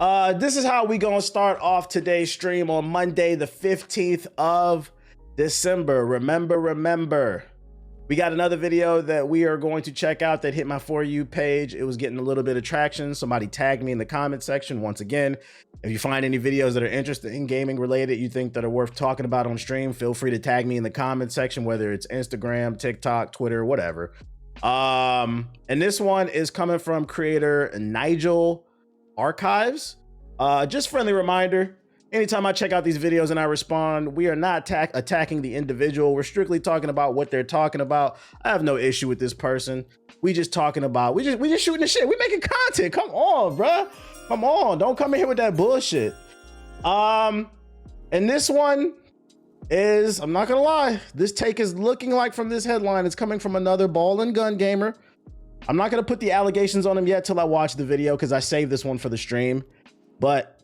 This is how we gonna start off today's stream on Monday, the 15th of December. Remember, we got another video that we are going to check out that hit my For You page. It was getting a little bit of traction. Somebody tagged me in the comment section. Once again, if you find any videos that are interesting, gaming related, you think that are worth talking about on stream, feel free to tag me in the comment section, whether it's Instagram, TikTok, Twitter, whatever. And this one is coming from creator Nigel Archives. Just friendly reminder, anytime I check out these videos and I respond, we are not attacking the individual. We're strictly talking about what they're talking about. I have no issue with this person. We just talking about, we just shooting the shit. We making content. Come on, bruh. Come on. Don't come in here with that bullshit. And this one is, I'm not gonna lie, this take is looking like from this headline, it's coming from another ball and gun gamer. I'm not gonna put the allegations on him yet till I watch the video because I saved this one for the stream. But,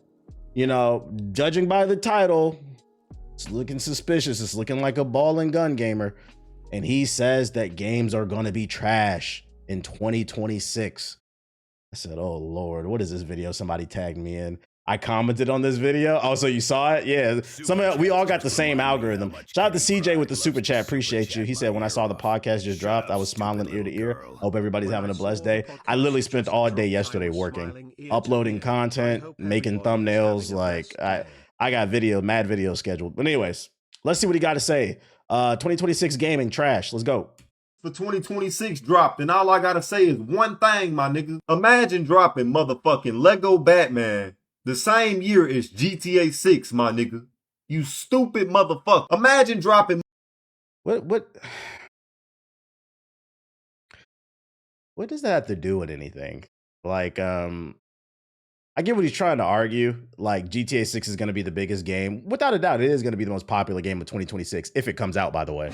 you know, judging by the title, it's looking suspicious. It's looking like a ball and gun gamer. And he says that games are gonna be trash in 2026. I said, oh Lord, what is this video? Somebody tagged me in. I commented on this video. Oh, so you saw it? Yeah. We all got the same algorithm. Shout out to CJ with the super chat. Appreciate you. He said, when I saw the podcast just dropped, I was smiling ear to ear. Hope everybody's having a blessed day. I literally spent all day yesterday working, uploading content, making thumbnails. Like I got mad videos scheduled. But anyways, let's see what he got to say. 2026 gaming trash. Let's go. For 2026 dropped, and all I gotta say is one thing, my nigga. Imagine dropping motherfucking Lego Batman the same year as GTA 6, my nigga. You stupid motherfucker. Imagine dropping... What does that have to do with anything? Like, I get what he's trying to argue. Like, GTA 6 is going to be the biggest game. Without a doubt, it is going to be the most popular game of 2026, if it comes out, by the way.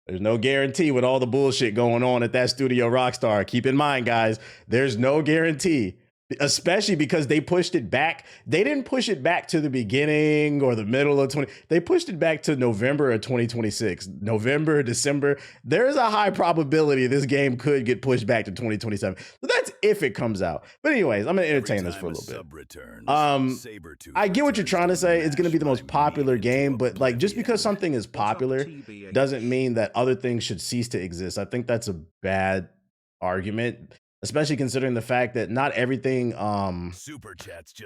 There's no guarantee with all the bullshit going on at that studio Rockstar. Keep in mind, guys, there's no guarantee, especially because they pushed it back. They didn't push it back to the beginning or the middle of they pushed it back to November of 2026. November, December. There's a high probability this game could get pushed back to 2027. But that's if it comes out. But anyways, I'm gonna entertain this for a little bit. I get what you're trying to say. It's gonna be the most popular game, but like just because something is popular doesn't mean that other things should cease to exist. I think that's a bad argument, especially considering the fact that not everything,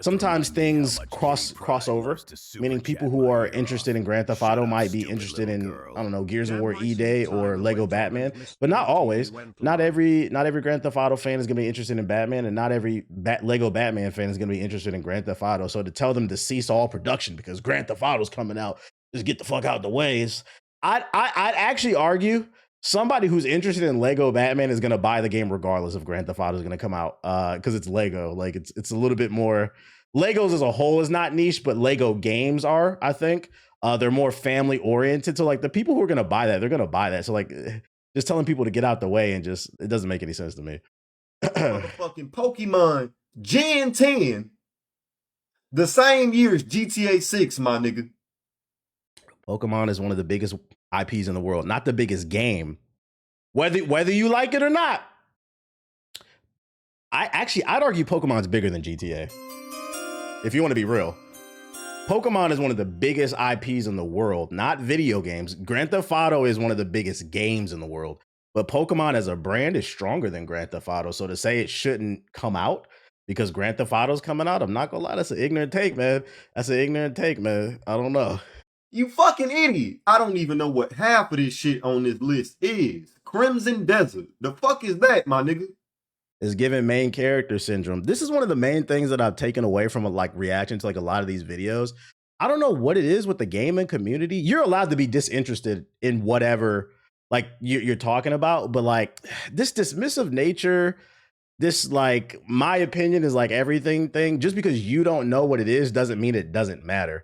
sometimes things cross over, meaning people who are interested in Grand Theft Auto might be interested in, I don't know, Gears of War E-Day or Lego Batman, but not always. Not every Grand Theft Auto fan is going to be interested in Batman, and not every Lego Batman fan is going to be interested in Grand Theft Auto. So to tell them to cease all production because Grand Theft Auto's coming out, just get the fuck out the way. I'd actually argue somebody who's interested in Lego Batman is going to buy the game regardless if Grand Theft Auto is going to come out, because it's Lego. Like it's a little bit more. Legos as a whole is not niche, but Lego games are, I think. They're more family oriented. So like the people who are going to buy that, they're going to buy that. So like just telling people to get out the way and just, it doesn't make any sense to me. Motherfucking Pokemon Gen 10 the same year as GTA 6, my nigga. Pokemon is one of the biggest IPs in the world, not the biggest game. Whether you like it or not, I'd argue Pokemon's bigger than GTA. If you want to be real, Pokemon is one of the biggest IPs in the world, not video games. Grand Theft Auto is one of the biggest games in the world, but Pokemon as a brand is stronger than Grand Theft Auto. So to say it shouldn't come out because Grand Theft Auto's coming out, I'm not gonna lie, that's an ignorant take, man. That's an ignorant take, man. I don't know. You fucking idiot. I don't even know what half of this shit on this list is. Crimson Desert. The fuck is that, my nigga? It's given main character syndrome. This is one of the main things that I've taken away from a like reaction to like a lot of these videos. I don't know what it is with the gaming community. You're allowed to be disinterested in whatever like you're talking about, but like this dismissive nature, this like my opinion is like everything thing. Just because you don't know what it is doesn't mean it doesn't matter.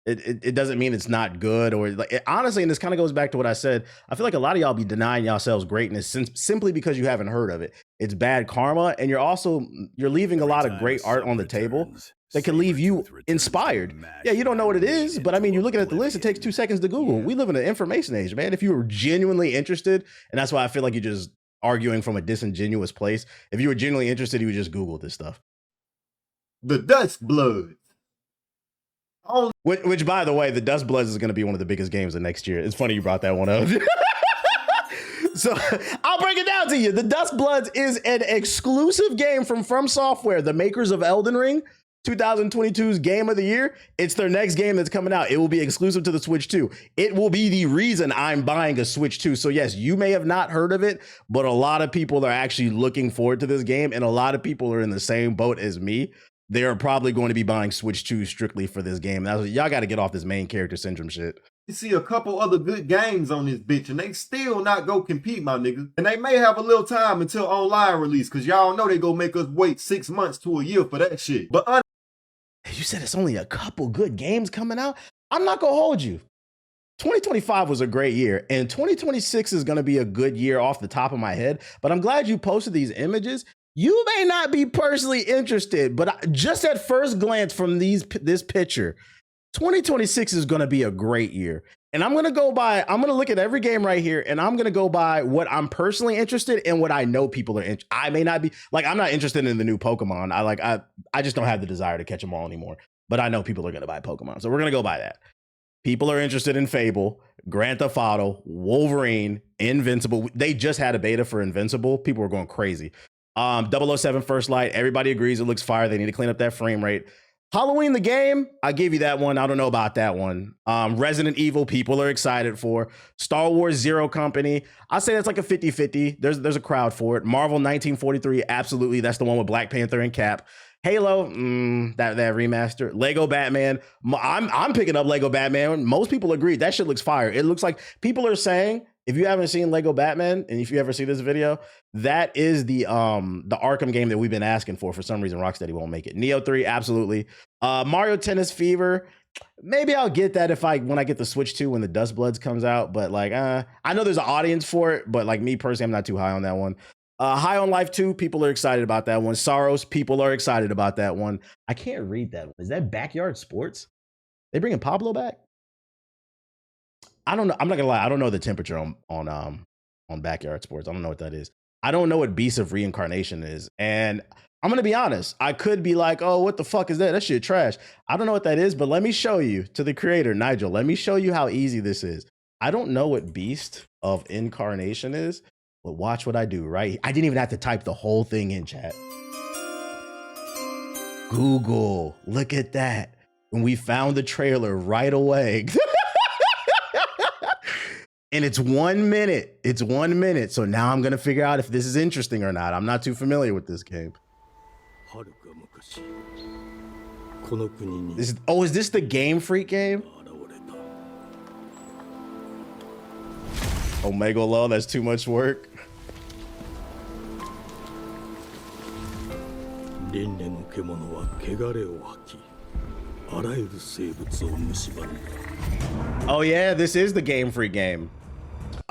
It doesn't mean it's not good or like honestly, and this kind of goes back to what I said. I feel like a lot of y'all be denying yourselves greatness simply because you haven't heard of it. It's bad karma, and you're leaving a lot of great art on the table that can leave you inspired. Yeah, you don't know what it is, but I mean, you're looking at the list. It takes 2 seconds to Google. We live in an information age, man. If you were genuinely interested, and that's why I feel like you just arguing from a disingenuous place. If you were genuinely interested, you would just Google this stuff. The Dust Bloods. Which, by the way, the Dust Bloods is going to be one of the biggest games of next year. It's funny you brought that one up. So I'll break it down to you. The Dust Bloods is an exclusive game from Software, the makers of Elden Ring, 2022's Game of the Year. It's their next game that's coming out. It will be exclusive to the Switch 2. It will be the reason I'm buying a Switch 2. So yes, you may have not heard of it, but a lot of people are actually looking forward to this game, and a lot of people are in the same boat as me. They're probably going to be buying Switch 2 strictly for this game. Y'all got to get off this main character syndrome shit. You see a couple other good games on this bitch, and they still not go compete, my nigga. And they may have a little time until online release, because y'all know they go make us wait 6 months to a year for that shit. But you said it's only a couple good games coming out? I'm not going to hold you. 2025 was a great year, and 2026 is going to be a good year off the top of my head. But I'm glad you posted these images. You may not be personally interested, but just at first glance from this picture, 2026 is going to be a great year. And I'm going to look at every game right here, and I'm going to go by what I'm personally interested in, what I know people are interested. I may not be, like, I'm not interested in the new Pokemon. I just don't have the desire to catch them all anymore. But I know people are going to buy Pokemon. So we're going to go by that. People are interested in Fable, Grand Theft Auto, Wolverine, Invincible. They just had a beta for Invincible. People were going crazy. 007 First Light. Everybody agrees it looks fire. They need to clean up that frame rate. Halloween the game, I gave you that one. I don't know about that one. Resident Evil, people are excited for. Star Wars Zero Company, I say that's like a 50-50. There's a crowd for it. Marvel 1943, absolutely. That's the one with Black Panther and Cap. Halo, that remaster. Lego Batman, I'm picking up Lego Batman. Most people agree that shit looks fire. It looks like people are saying, if you haven't seen Lego Batman, and if you ever see this video, that is the Arkham game that we've been asking for. For some reason, Rocksteady won't make it. Neo 3, absolutely. Mario Tennis Fever, maybe I'll get that when I get the Switch 2 when the Dust Bloods comes out. But like, I know there's an audience for it, but like me personally, I'm not too high on that one. High on Life 2, people are excited about that one. Sorrows, people are excited about that one. I can't read that one. Is that Backyard Sports? They bringing Pablo back? I don't know. I'm not gonna lie. I don't know the temperature on Backyard Sports. I don't know what that is. I don't know what Beast of Reincarnation is. And I'm gonna be honest. I could be like, oh, what the fuck is that? That shit trash. I don't know what that is, but let me show you, to the creator, Nigel. Let me show you how easy this is. I don't know what Beast of Incarnation is, but watch what I do, right? I didn't even have to type the whole thing in, chat. Google, look at that. And we found the trailer right away. And it's 1 minute. It's 1 minute. So now I'm going to figure out if this is interesting or not. I'm not too familiar with this game. Is this the Game Freak game? Omega Law, that's too much work. Oh yeah, this is the Game Freak game.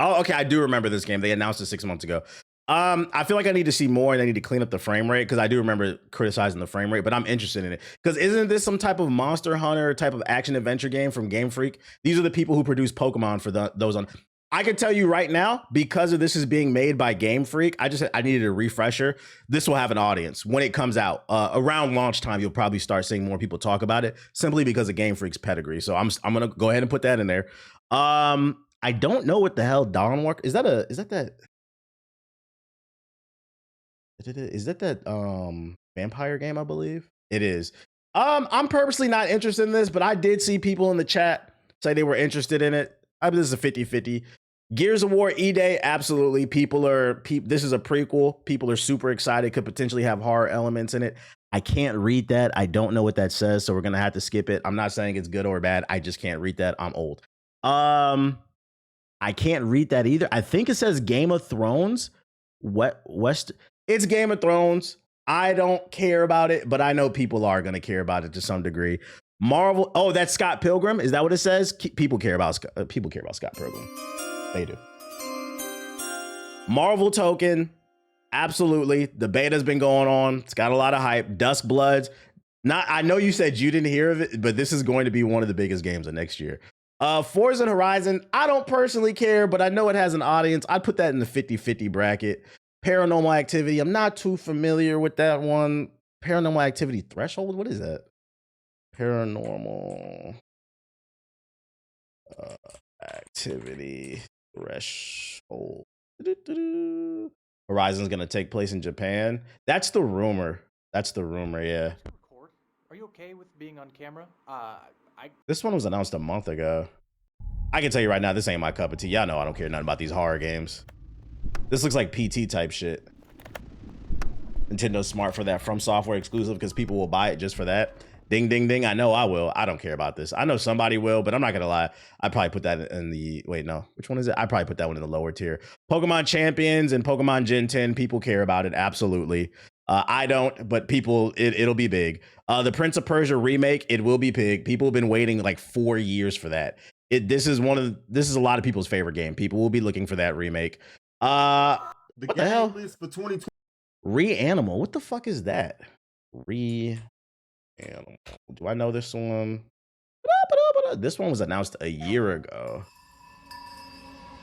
Oh, okay, I do remember this game. They announced it 6 months ago. I feel like I need to see more and I need to clean up the frame rate, because I do remember criticizing the frame rate, but I'm interested in it. Because isn't this some type of Monster Hunter type of action adventure game from Game Freak? These are the people who produce Pokemon for those on. I can tell you right now, because of this is being made by Game Freak, I needed a refresher. This will have an audience when it comes out. Around launch time, you'll probably start seeing more people talk about it, simply because of Game Freak's pedgree. So I'm gonna go ahead and put that in there. I don't know what the hell Dawnwalker is. Is that vampire game? I believe it is. I'm purposely not interested in this, but I did see people in the chat say they were interested in it. This is a 50-50. Gears of War E-Day, absolutely. This is a prequel. People are super excited. Could potentially have horror elements in it. I can't read that. I don't know what that says, so we're gonna have to skip it. I'm not saying it's good or bad. I just can't read that. I'm old. I can't read that either. I think it says Game of Thrones. It's Game of Thrones. I don't care about it, but I know people are gonna care about it to some degree. Marvel. Oh, that's Scott Pilgrim. Is that what it says? People care about Scott Pilgrim. They do. Marvel token. Absolutely. The beta's been going on. It's got a lot of hype. Dusk Bloods. I know you said you didn't hear of it, but this is going to be one of the biggest games of next year. Forza Horizon. I don't personally care, but I know it has an audience. I'd put that in the 50-50 bracket. Paranormal Activity. I'm not too familiar with that one. Paranormal Activity Threshold. What is that? Paranormal Activity Threshold. Horizon's gonna take place in Japan. That's the rumor. That's the rumor. Yeah. Are you okay with being on camera? This one was announced a month ago. I can tell you right now, this ain't my cup of tea. Y'all know I don't care nothing about these horror games. This looks like PT type shit. Nintendo's smart for that From Software exclusive because people will buy it just for that. Ding, ding, ding. I know I will. I don't care about this. I know somebody will, but I'm not going to lie. I'd probably put that in the... Wait, no. Which one is it? I'd probably put that one in the lower tier. Pokemon Champions and Pokemon Gen 10. People care about it. Absolutely. I don't, but people, it'll be big. The Prince of Persia remake, it will be big. People have been waiting like 4 years for that. This is a lot of people's favorite game. People will be looking for that remake. The What game the hell? list for 2020. Reanimal. What the fuck is that? Reanimal. Do I know this one? This one was announced a year ago.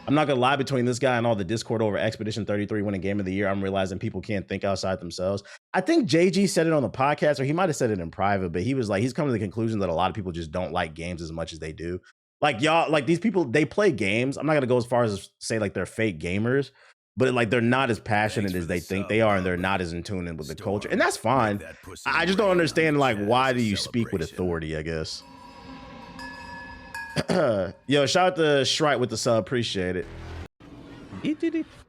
I'm not gonna lie, between this guy and all the Discord over Expedition 33 winning Game of the Year, I'm realizing people can't think outside themselves. I think JG said it on the podcast, or he might have said it in private, but he was like, he's come to the conclusion that a lot of people just don't like games as much as they do. Like y'all, like these people, they play games. I'm not gonna go as far as say like they're fake gamers, but like they're not as passionate as they think they are, and they're not as in tune in with the culture, and that's fine. I just don't understand like why do you speak with authority, I guess. Yo, shout out to Shrite with the sub, appreciate it.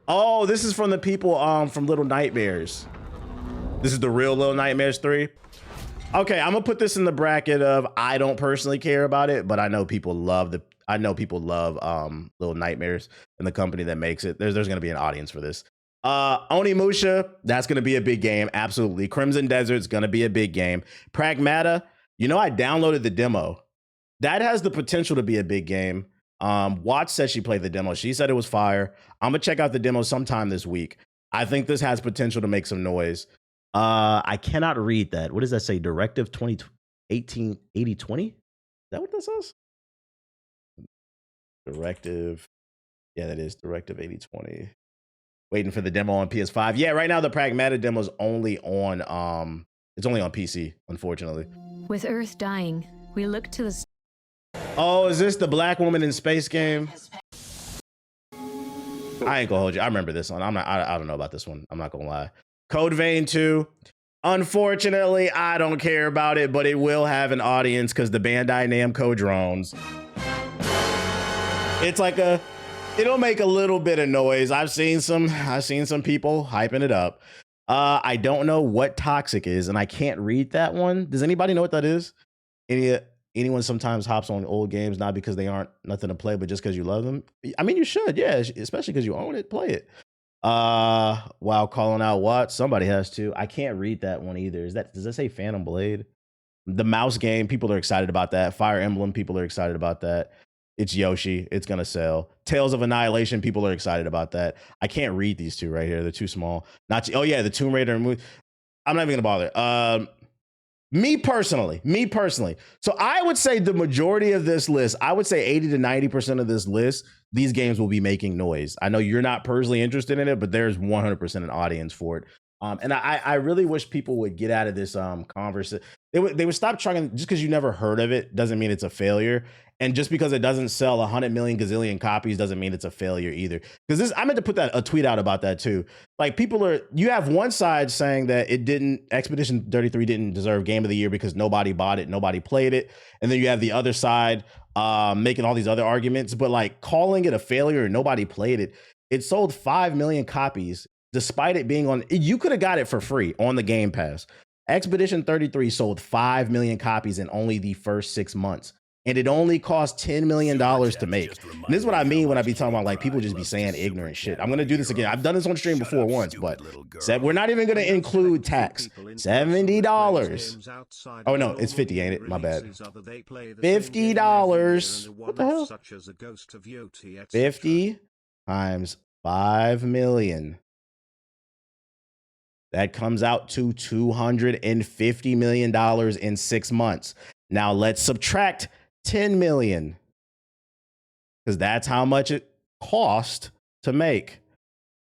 Oh, this is from the people from Little Nightmares. This is the real Little Nightmares 3. Okay, I'm gonna put this in the bracket of I don't personally care about it, but I know people love Little Nightmares and the company that makes it. There's gonna be an audience for this. Onimusha, that's gonna be a big game, absolutely. Crimson Desert's gonna be a big game. Pragmata, you know, I downloaded the demo. That has the potential to be a big game. Watch said she played the demo. She said it was fire. I'm gonna check out the demo sometime this week. I think this has potential to make some noise. I cannot read that. What does that say? Directive 2018 8020? Is that what that says? Directive. Yeah, that is Directive 8020. Waiting for the demo on PS5. Yeah, right now the Pragmatic demo is only on it's only on PC, unfortunately. With Earth dying, we look to the... Oh, is this the Black Woman in Space game? I ain't gonna hold you. I remember this one. I don't know about this one. I'm not gonna lie. Code Vein 2. Unfortunately, I don't care about it, but it will have an audience because the Bandai Namco drones. It's like it'll make a little bit of noise. I've seen some people hyping it up. I don't know what Toxic is, and I can't read that one. Does anybody know what that is? Anyone sometimes hops on old games, not because they aren't nothing to play, but just because you love them. I mean, you should, yeah, especially because you own it, play it. While calling out what? Somebody has to. I can't read that one either. Does that say Phantom Blade? The mouse game, people are excited about that. Fire Emblem, people are excited about that. It's Yoshi, it's gonna sell. Tales of Annihilation, people are excited about that. I can't read these two right here. They're too small. Oh yeah, the Tomb Raider movie. I'm not even gonna bother. Me personally. So I would say the majority of this list, I would say 80 to 90% of this list, these games will be making noise. I know you're not personally interested in it, but there's 100% an audience for it. And I really wish people would get out of this conversation. They would stop trying. Just because you never heard of it doesn't mean it's a failure. And just because it doesn't sell 100 million gazillion copies doesn't mean it's a failure either. Because I meant to put a tweet out about that too. Like you have one side saying that Expedition 33 didn't deserve Game of the Year because nobody bought it, nobody played it. And then you have the other side making all these other arguments, but like calling it a failure and nobody played it. It sold 5 million copies despite it being you could have got it for free on the Game Pass. Expedition 33 sold 5 million copies in only the first 6 months. And it only cost $10 million to make. And this is what I mean when I be talking about like people just be saying ignorant shit. I'm going to do this again. I've done this on stream before once, but we're not even going to include tax. $70. Oh no, it's 50, ain't it? My bad. $50. What the hell? 50 times 5 million. That comes out to $250 million in 6 months. Now let's subtract 10 million because that's how much it cost to make.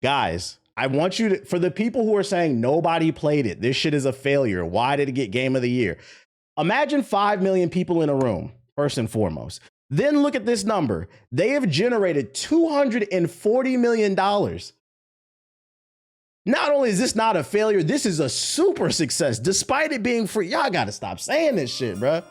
Guys, I want you to, for the people who are saying nobody played it, this shit is a failure. Why did it get Game of the Year? Imagine 5 million people in a room, first and foremost. Then look at this number. They have generated $240 million. Not only is this not a failure, this is a super success, despite it being free. Y'all gotta stop saying this shit, bruh.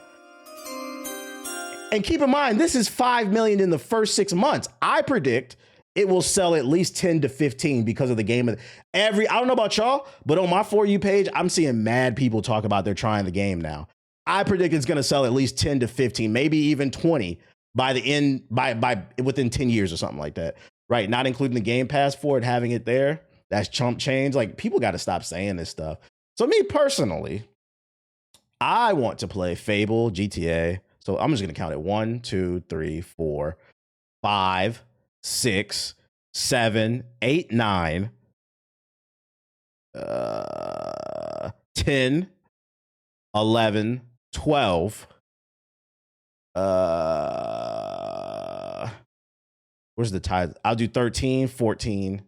And keep in mind, this is 5 million in the first 6 months. I predict it will sell at least 10 to 15 because of the game. I don't know about y'all, but on my For You page, I'm seeing mad people talk about they're trying the game now. I predict it's gonna sell at least 10 to 15, maybe even 20 by the end, by within 10 years or something like that. Right? Not including the Game Pass for it, having it there. That's chump change. Like, people got to stop saying this stuff. So me personally, I want to play Fable, GTA. So I'm just going to count it 1, 2, 3, 4, 5, 6, 7, 8, 9, 10, 11, 12. Where's the tie? I'll do 13, 14.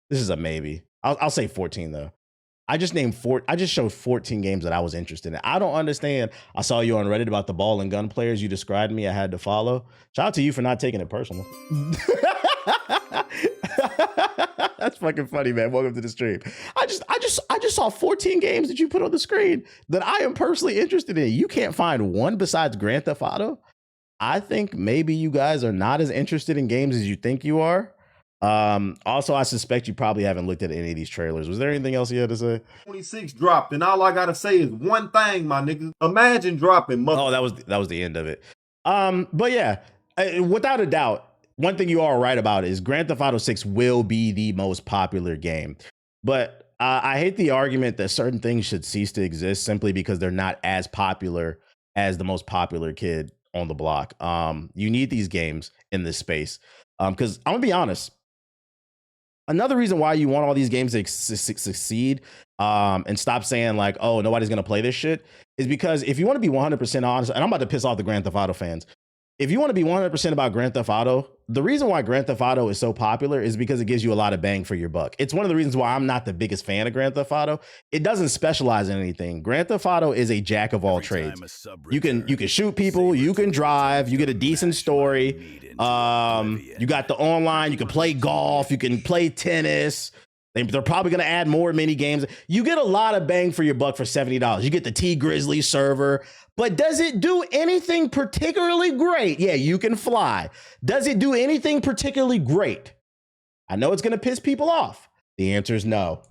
This is a maybe. I'll say 14 though. I just showed 14 games that I was interested in. I don't understand. I saw you on Reddit about the ball and gun players you described me. I had to follow. Shout out to you for not taking it personal. That's fucking funny, man. Welcome to the stream. I just saw 14 games that you put on the screen that I am personally interested in. You can't find one besides Grand Theft Auto. I think maybe you guys are not as interested in games as you think you are. Also, I suspect you probably haven't looked at any of these trailers. Was there anything else you had to say? 26 dropped, and all I gotta say is one thing, my nigga. Imagine dropping. Oh, that was the end of it. But yeah, without a doubt, one thing you are right about is Grand Theft Auto 6 will be the most popular game. But I hate the argument that certain things should cease to exist simply because they're not as popular as the most popular kid on the block. You need these games in this space. Because I'm gonna be honest. Another reason why you want all these games to succeed and stop saying like, oh, nobody's going to play this shit is because if you want to be 100% honest, and I'm about to piss off the Grand Theft Auto fans. If you want to be 100% about Grand Theft Auto, the reason why Grand Theft Auto is so popular is because it gives you a lot of bang for your buck. It's one of the reasons why I'm not the biggest fan of Grand Theft Auto. It doesn't specialize in anything. Grand Theft Auto is a jack of all trades. You can shoot people, you can drive, you get a decent story. You got the online, you can play golf, you can play tennis. They're probably going to add more mini games. You get a lot of bang for your buck for $70. You get the T Grizzly server, but does it do anything particularly great? Yeah, you can fly. Does it do anything particularly great? I know it's going to piss people off. The answer is no.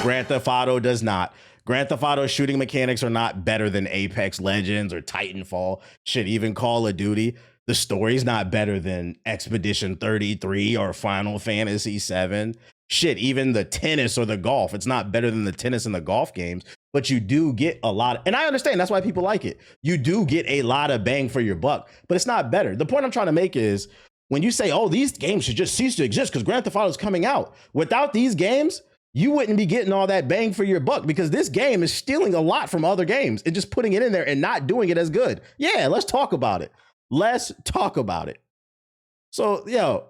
Grand Theft Auto does not. Grand Theft Auto shooting mechanics are not better than Apex Legends or Titanfall. Shit, even Call of Duty. The story's not better than Expedition 33 or Final Fantasy 7. Shit, even the tennis or the golf, it's not better than the tennis and the golf games, but you do get a lot. And I understand that's why people like it. You do get a lot of bang for your buck, but it's not better. The point I'm trying to make is when you say, oh, these games should just cease to exist because Grand Theft Auto is coming out. Without these games, you wouldn't be getting all that bang for your buck because this game is stealing a lot from other games and just putting it in there and not doing it as good. Yeah, let's talk about it. Let's talk about it. So, yo,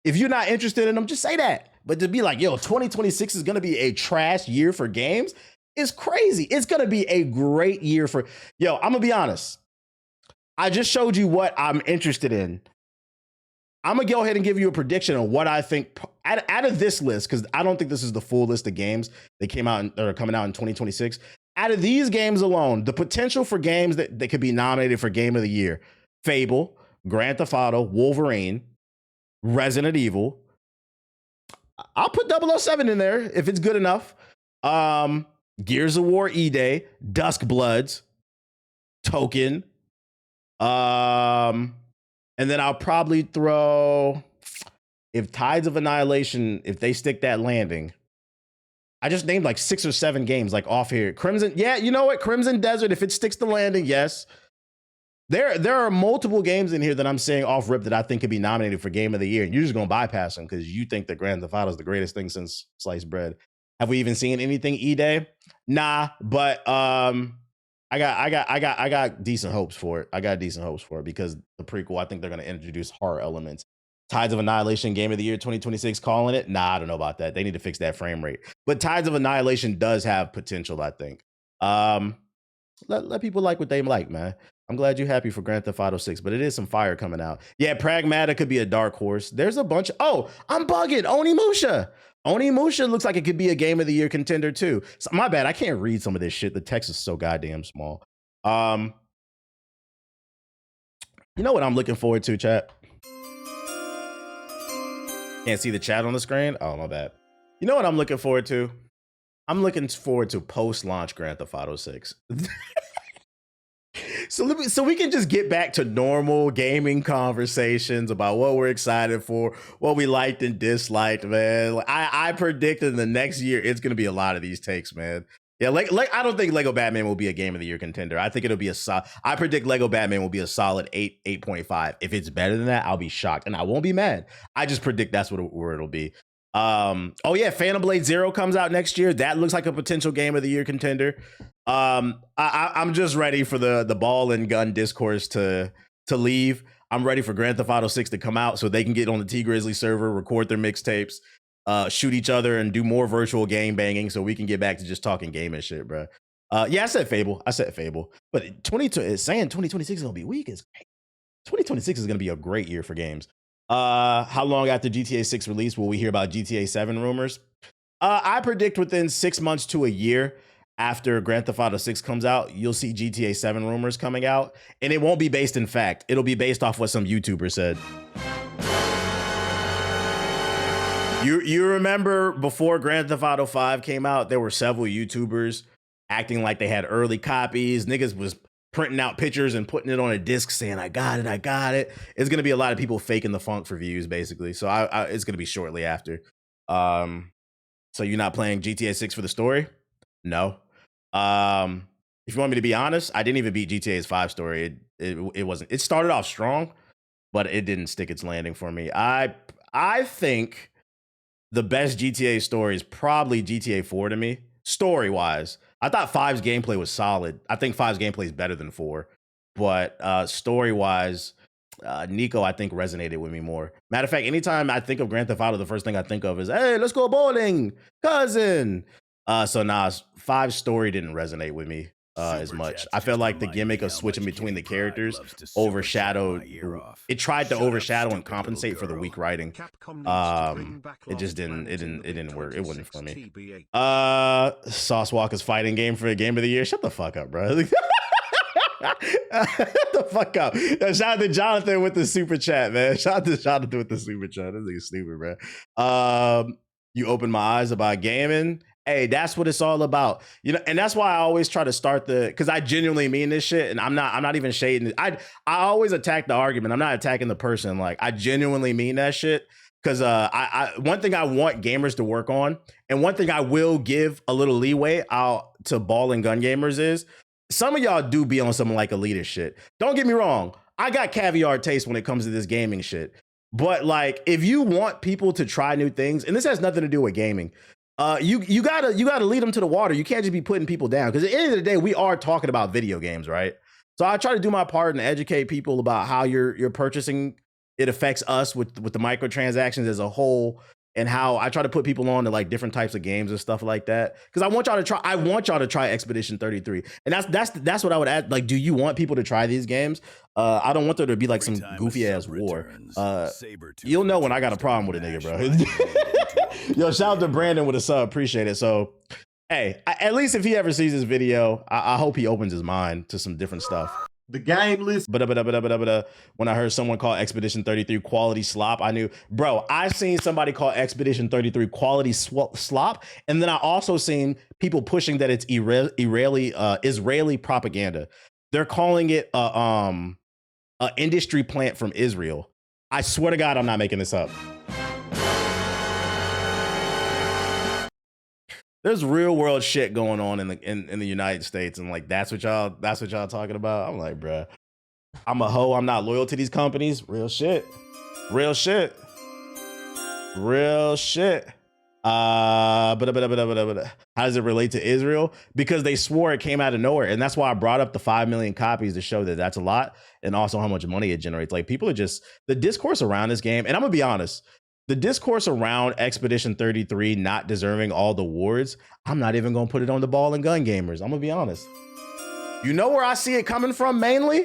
if you're not interested in them, just say that. But to be like, yo, 2026 is going to be a trash year for games is crazy. It's going to be a great year for, yo, I'm going to be honest. I just showed you what I'm interested in. I'm going to go ahead and give you a prediction on what I think out of this list, because I don't think this is the full list of games that came out or are coming out in 2026. Out of these games alone, the potential for games that could be nominated for Game of the Year: Fable, Grand Theft Auto, Wolverine, Resident Evil. I'll put 007 in there if it's good enough. Gears of War E-Day, Dusk Bloods, Token. And then I'll probably throw, if Tides of Annihilation, if they stick that landing. I just named like 6 or 7 games like off here. Crimson, yeah, you know what? Crimson Desert, if it sticks the landing, yes. There are multiple games in here that I'm saying off rip that I think could be nominated for Game of the Year, and you're just gonna bypass them because you think that Grand Theft Auto is the greatest thing since sliced bread. Have we even seen anything E-Day? Nah, but I got decent hopes for it. I got decent hopes for it because the prequel, I think they're gonna introduce horror elements Tides of Annihilation Game of the Year 2026 calling it. Nah, I don't know about that. They need to fix that frame rate. But Tides of Annihilation does have potential, I think. Let people like what they like, man. I'm glad you're happy for Grand Theft Auto 6, but it is some fire coming out. Yeah, Pragmata could be a dark horse. There's a bunch. Oh, I'm bugging. Onimusha. Onimusha looks like it could be a Game of the Year contender too. So, my bad. I can't read some of this shit. The text is so goddamn small. You know what I'm looking forward to, chat? Can't see the chat on the screen? Oh, my bad. You know what I'm looking forward to? I'm looking forward to post-launch Grand Theft Auto 6. So we can just get back to normal gaming conversations about what we're excited for, what we liked and disliked, man. I predict in the next year it's going to be a lot of these takes, man. Yeah, like I don't think Lego Batman will be a Game of the Year contender. I think it'll be I predict Lego Batman will be a solid 8.5. If it's better than that, I'll be shocked and I won't be mad. I just predict that's where it'll be. Oh yeah, Phantom Blade Zero comes out next year. That looks like a potential Game of the Year contender. I'm just ready for the ball and gun discourse to leave. I'm ready for Grand Theft Auto 6 to come out so they can get on the T Grizzly server, record their mixtapes, shoot each other, and do more virtual game banging so we can get back to just talking game and shit, bro. Yeah, I said Fable. But 2026 is gonna be weak. 2026 is gonna be a great year for games. How long after GTA 6 release will we hear about GTA 7 rumors? I predict within 6 months to a year after Grand Theft Auto 6 comes out, you'll see GTA 7 rumors coming out, and it won't be based in fact. It'll be based off what some YouTuber said. You remember before Grand Theft Auto 5 came out, there were several YouTubers acting like they had early copies. Niggas was printing out pictures and putting it on a disc saying, I got it. It's going to be a lot of people faking the funk for views, basically. So it's going to be shortly after. So you're not playing GTA 6 for the story? No. If you want me to be honest, I didn't even beat GTA's 5 story. It wasn't. It started off strong, but it didn't stick its landing for me. I think the best GTA story is probably GTA 4 to me, story-wise. I thought 5's gameplay was solid. I think 5's gameplay is better than 4. But story-wise, Nico, I think, resonated with me more. Matter of fact, anytime I think of Grand Theft Auto, the first thing I think of is, hey, let's go bowling, cousin. So nah, 5's story didn't resonate with me as much. I felt like the gimmick of switching between the characters overshadowed. It tried to overshadow and compensate for the weak writing. It just didn't. It didn't work. It wasn't for me. Sauce Walker's fighting game for a Game of the Year. Shut the fuck up, bro. Shut the fuck up. Shout out to Jonathan with the super chat, man. Shout out to Jonathan with the super chat. This nigga stupid, bro. You opened my eyes about gaming. Hey, that's what it's all about. You know, and that's why I always try to start because I genuinely mean this shit, and I'm not even shading it. I always attack the argument. I'm not attacking the person. Like, I genuinely mean that shit. Because one thing I want gamers to work on, and one thing I will give a little leeway out to ball and gun gamers is, some of y'all do be on some like elitist shit. Don't get me wrong. I got caviar taste when it comes to this gaming shit. But like, if you want people to try new things, and this has nothing to do with gaming, you gotta lead them to the water. You can't just be putting people down, because at the end of the day, we are talking about video games, right? So I try to do my part and educate people about how you're purchasing. It affects us with the microtransactions as a whole, and how I try to put people on to like different types of games and stuff like that. Because I want y'all to try Expedition 33, and that's what I would add. Like, do you want people to try these games? I don't want there to be like some goofy ass war. You'll know when I got a problem with a nigga, bro. Yo, shout out to Brandon with a sub, appreciate it. So, hey, at least if he ever sees this video, I hope he opens his mind to some different stuff. The game list. When I heard someone call Expedition 33 quality slop, I knew, bro, I seen somebody call Expedition 33 quality slop. And then I also seen people pushing that it's Israeli propaganda. They're calling it a industry plant from Israel. I swear to God, I'm not making this up. There's real world shit going on in the United States, and like that's what y'all talking about. I'm like, bruh, I'm a hoe. I'm not loyal to these companies. Real shit. How does it relate to Israel? Because they swore it came out of nowhere, and that's why I brought up the 5 million copies to show that that's a lot, and also how much money it generates. Like, people are just, the discourse around this game, and I'm gonna be honest, the discourse around Expedition 33 not deserving all the awards, I'm not even gonna put it on the ball and gun gamers. I'm gonna be honest. You know where I see it coming from mainly?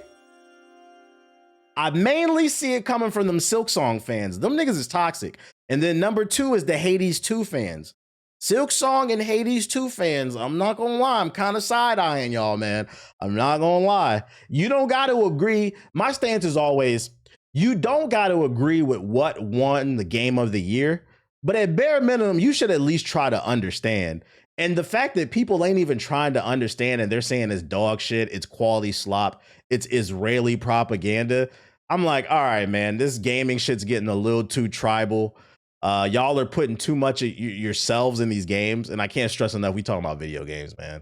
I mainly see it coming from them Silk Song fans. Them niggas is toxic. And then number 2 is the Hades 2 fans. Silk Song and Hades 2 fans, I'm not gonna lie, I'm kind of side-eyeing y'all, man. I'm not gonna lie. You don't gotta agree. My stance is always, you don't gotta agree with what won the game of the year, but at bare minimum, you should at least try to understand. And the fact that people ain't even trying to understand and they're saying it's dog shit, it's quality slop, it's Israeli propaganda, I'm like, all right, man, this gaming shit's getting a little too tribal. Y'all are putting too much of yourselves in these games, and I can't stress enough, we talking about video games, man.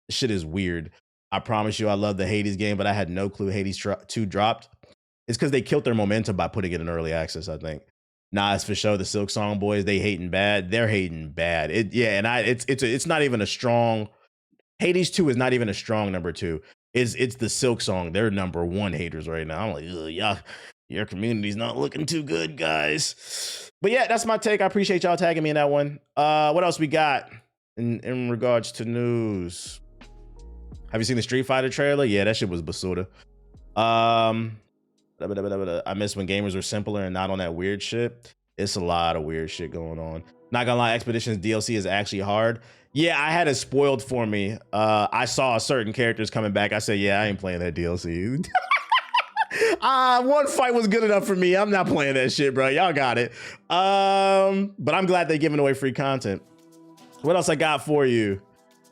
Shit is weird. I promise you I love the Hades game, but I had no clue Hades 2 dropped. It's because they killed their momentum by putting it in early access, I think. Nah, it's for sure the Silk Song boys, they hating bad. They're hating bad. It's not even a strong, Hades 2 is not even a strong number 2. It's the Silk Song. They're number 1 haters right now. I'm like, yeah, your community's not looking too good, guys. But yeah, that's my take. I appreciate y'all tagging me in that one. What else we got in regards to news? Have you seen the Street Fighter trailer? Yeah, that shit was basura. I miss when gamers were simpler and not on that weird shit. It's a lot of weird shit going on. Not gonna lie, Expeditions DLC is actually hard. Yeah, I had it spoiled for me. I saw certain characters coming back. I said, yeah, I ain't playing that DLC. One fight was good enough for me. I'm not playing that shit, bro. Y'all got it. But I'm glad they're giving away free content. What else I got for you?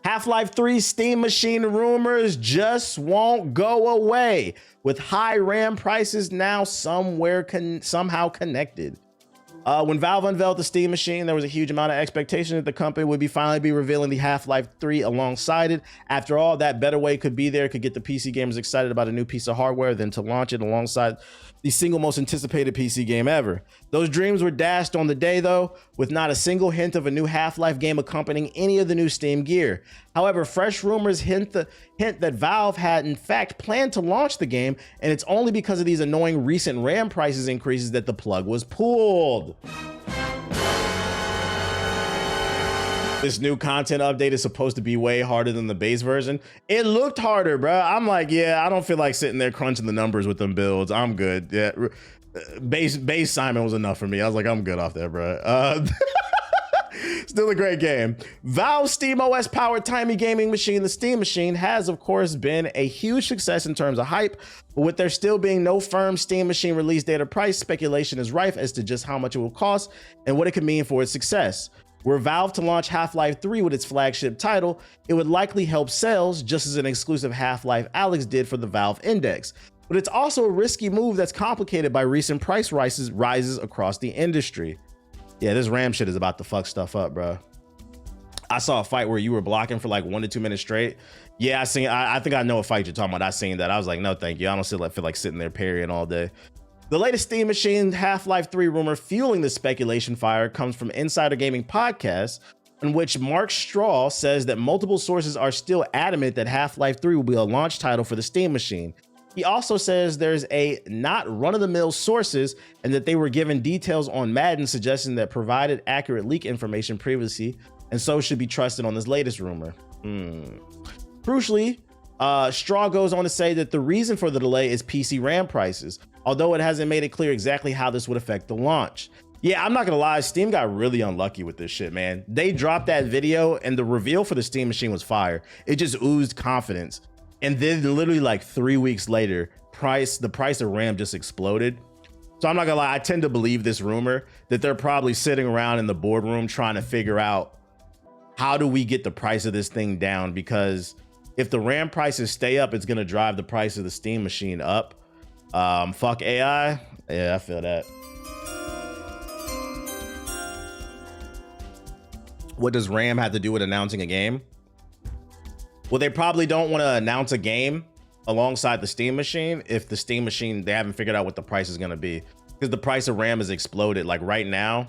Half-Life 3 Steam Machine rumors just won't go away, with high RAM prices now somehow connected. When Valve unveiled the Steam Machine, there was a huge amount of expectation that the company would finally be revealing the Half-Life 3 alongside it. After all, that better way could be there, could get the PC gamers excited about a new piece of hardware than to launch it alongside the single most anticipated PC game ever. Those dreams were dashed on the day, though, with not a single hint of a new Half-Life game accompanying any of the new Steam gear. However, fresh rumors hint that Valve had in fact planned to launch the game, and it's only because of these annoying recent RAM prices increases that the plug was pulled. This new content update is supposed to be way harder than the base version. It looked harder, bro. I'm like, yeah, I don't feel like sitting there crunching the numbers with them builds. I'm good. Yeah, base Simon was enough for me. I was like, I'm good off that, bro. Still a great game. Valve's SteamOS powered timey gaming machine, the Steam Machine, has of course been a huge success in terms of hype, but with there still being no firm Steam Machine release date or price, speculation is rife as to just how much it will cost and what it could mean for its success. Were Valve to launch Half-Life 3 with its flagship title, it would likely help sales, just as an exclusive Half-Life Alyx did for the Valve Index. But it's also a risky move that's complicated by recent price rises across the industry. Yeah, this RAM shit is about to fuck stuff up, bro. I saw a fight where you were blocking for like 1 to 2 minutes straight. Yeah, I think I know a fight you're talking about. I seen that. I was like, no, thank you. I don't feel like sitting there parrying all day. The latest Steam Machine Half-Life 3 rumor fueling the speculation fire comes from Insider Gaming Podcast, in which Mark Straw says that multiple sources are still adamant that Half-Life 3 will be a launch title for the Steam Machine. He also says there's a not run-of-the-mill sources and that they were given details on Madden suggesting that provided accurate leak information previously and so should be trusted on this latest rumor. Crucially, Straw goes on to say that the reason for the delay is PC RAM prices, although it hasn't made it clear exactly how this would affect the launch. Yeah, I'm not gonna lie, Steam got really unlucky with this shit, man. They dropped that video and the reveal for the Steam Machine was fire. It just oozed confidence. And then literally like 3 weeks later, the price of RAM just exploded. So I'm not gonna lie, I tend to believe this rumor that they're probably sitting around in the boardroom trying to figure out how do we get the price of this thing down, because if the RAM prices stay up, it's gonna drive the price of the Steam Machine up. Fuck AI. Yeah, I feel that. What does RAM have to do with announcing a game? Well, they probably don't want to announce a game alongside the Steam Machine if the Steam Machine, they haven't figured out what the price is going to be, because the price of RAM has exploded. Like right now,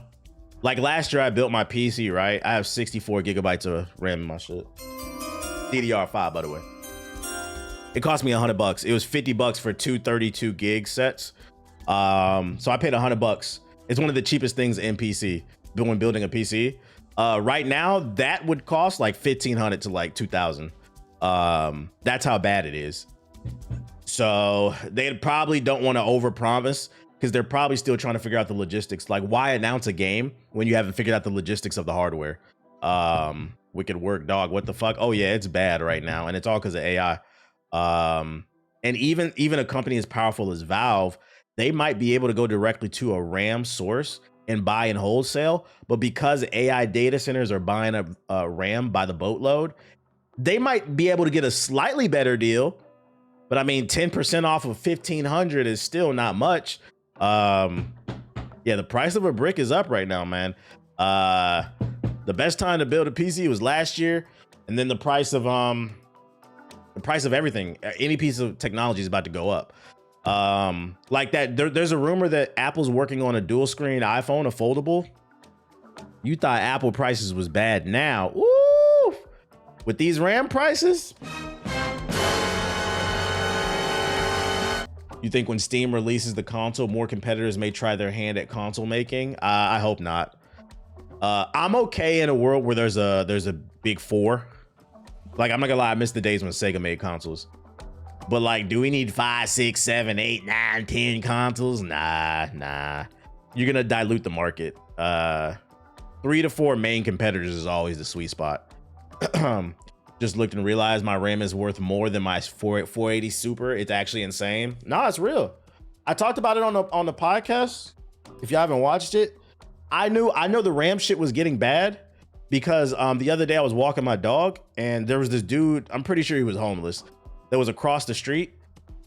Like last year I built my PC, right? I have 64 gigabytes of RAM in my shit. DDR5, by the way. It cost me $100. It was $50 for two 32 gig sets. So I paid $100. It's one of the cheapest things in PC when building a PC. Right now that would cost like $1,500 to like $2,000. That's how bad it is. So they probably don't want to overpromise because they're probably still trying to figure out the logistics. Like, why announce a game when you haven't figured out the logistics of the hardware? Wicked work, dog. What the fuck? Oh yeah, it's bad right now, and it's all because of AI. And even a company as powerful as Valve, they might be able to go directly to a RAM source and buy in wholesale, but because AI data centers are buying a RAM by the boatload, they might be able to get a slightly better deal. But I mean, 10% off of 1,500 is still not much. Yeah, the price of a brick is up right now, man. The best time to build a PC was last year, and then the price of everything, any piece of technology is about to go up. Like that, there's a rumor that Apple's working on a dual screen iPhone, a foldable. You thought Apple prices was bad now. Woo! With these RAM prices. You think when Steam releases the console, more competitors may try their hand at console making? I hope not. I'm okay in a world where there's a big four. Like, I'm not gonna lie, I miss the days when Sega made consoles. But like, do we need 5, 6, 7, 8, 9, 10 consoles? Nah. You're gonna dilute the market. 3 to 4 main competitors is always the sweet spot. Just looked and realized my RAM is worth more than my 480 Super. It's actually insane. No, it's real. I talked about it on the podcast. If y'all haven't watched it, I know the RAM shit was getting bad because the other day I was walking my dog and there was this dude, I'm pretty sure he was homeless, that was across the street,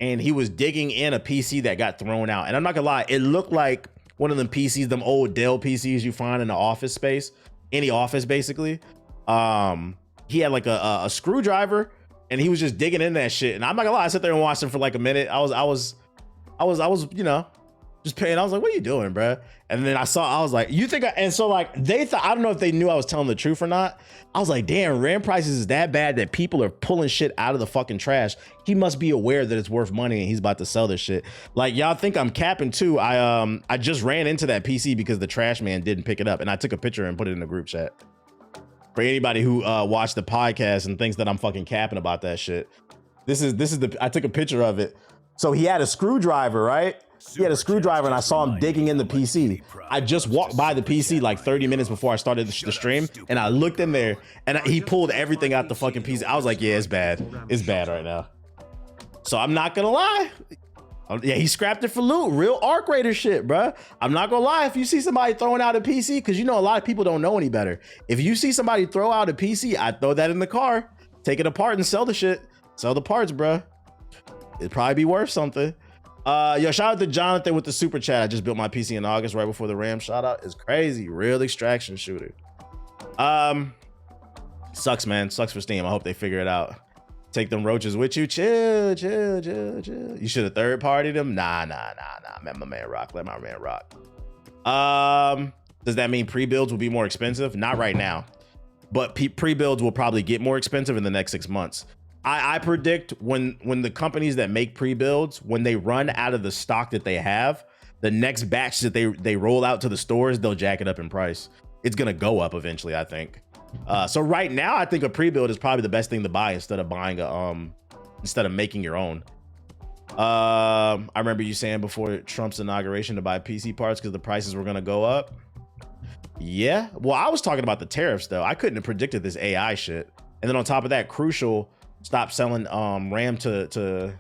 and he was digging in a PC that got thrown out. And I'm not gonna lie, it looked like one of them PCs, them old Dell PCs you find in the office space, any office basically. He had like a screwdriver and he was just digging in that shit. And I'm not gonna lie, I sat there and watched him for like a minute. I was, you know, just paying. I was like, what are you doing, bro? And then I was like, you think and so like they thought, I don't know if they knew I was telling the truth or not. I was like, damn, RAM prices is that bad that people are pulling shit out of the fucking trash. He must be aware that it's worth money and he's about to sell this shit. Like, y'all think I'm capping too. I just ran into that PC because the trash man didn't pick it up, and I took a picture and put it in the group chat. For anybody who watched the podcast and thinks that I'm fucking capping about that shit, this is I took a picture of it. So he had a screwdriver, right? He had a screwdriver and I saw him digging in the PC. I just walked by the PC like 30 minutes before I started the stream, and I looked in there and he pulled everything out the fucking PC. I was like, yeah, it's bad. It's bad right now. So I'm not gonna lie. Yeah, he scrapped it for loot. Real Arc Raider shit, bruh. I'm not gonna lie. If you see somebody throwing out a PC, because you know a lot of people don't know any better. If you see somebody throw out a PC, I'd throw that in the car, take it apart and sell the shit. Sell the parts, bruh. It'd probably be worth something. Yo, shout out to Jonathan with the super chat. I just built my PC in August right before the RAM shot out. It's crazy. Real extraction shooter. Sucks, man. Sucks for Steam. I hope they figure it out. Take them roaches with you. Chill. You should have third partied them. Nah. Let my man rock. Let my man rock. Does that mean pre-builds will be more expensive? Not right now, but pre-builds will probably get more expensive in the next 6 months. I predict when the companies that make pre-builds, when they run out of the stock that they have, the next batch that they roll out to the stores, they'll jack it up in price. It's gonna go up eventually, I think. So right now, I think a pre-build is probably the best thing to buy instead of buying instead of making your own. I remember you saying before Trump's inauguration to buy PC parts because the prices were gonna go up. Yeah, well, I was talking about the tariffs though. I couldn't have predicted this AI shit. And then on top of that, Crucial stopped selling RAM to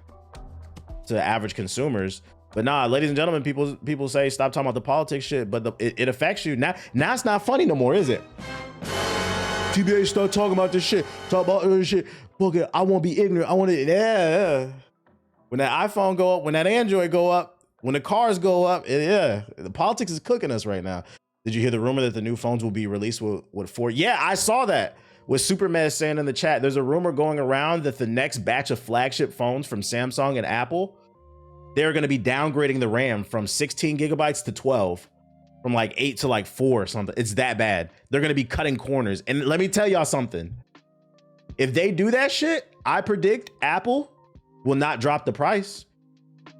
average consumers. But nah, ladies and gentlemen, people say stop talking about the politics shit, but it affects you. Now it's not funny no more, is it? TBA, start talking about this shit. Talk about this shit. Fuck it, I won't be ignorant. I want to, yeah. When that iPhone go up, when that Android go up, when the cars go up, yeah. The politics is cooking us right now. Did you hear the rumor that the new phones will be released with 4? Yeah, I saw that. With Superman saying in the chat, there's a rumor going around that the next batch of flagship phones from Samsung and Apple, they're going to be downgrading the RAM from 16 gigabytes to 12. from like 8 to like 4 or something. It's that bad. They're gonna be cutting corners. And let me tell y'all something. If they do that shit, I predict Apple will not drop the price.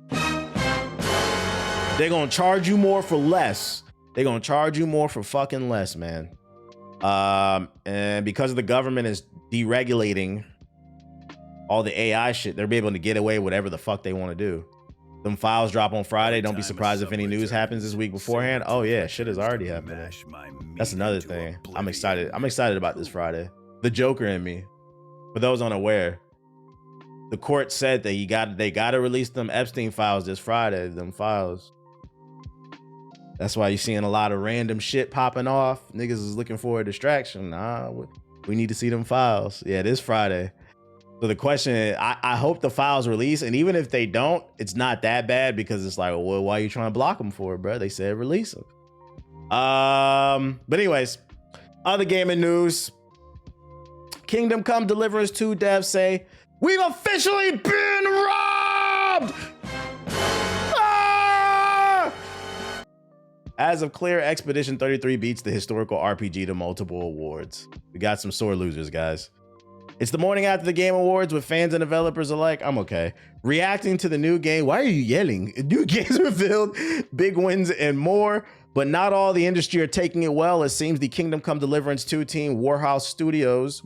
They're gonna charge you more for less. They're gonna charge you more for fucking less, man. And because the government is deregulating all the AI shit, they'll be able to get away with whatever the fuck they want to do. Them files drop on Friday. Don't be surprised if any news happens this week beforehand. Oh yeah, shit is already happening. That's another thing. I'm excited. I'm excited about this Friday. The Joker in me. For those unaware, the court said that they gotta release them Epstein files this Friday. Them files. That's why you're seeing a lot of random shit popping off. Niggas is looking for a distraction. Nah, we need to see them files. Yeah, this Friday. So the question is, I hope the files release, and even if they don't, it's not that bad because it's like, well, why are you trying to block them for, bro? They said release them. But anyways, other gaming news. Kingdom Come Deliverance 2 devs say, we've officially been robbed! Ah! As of clear, Expedition 33 beats the historical RPG to multiple awards. We got some sore losers, guys. It's the morning after the Game Awards with fans and developers alike. I'm okay. Reacting to the new game. Why are you yelling? New games revealed, big wins, and more. But not all the industry are taking it well. It seems the Kingdom Come Deliverance 2 team, Warhorse Studios,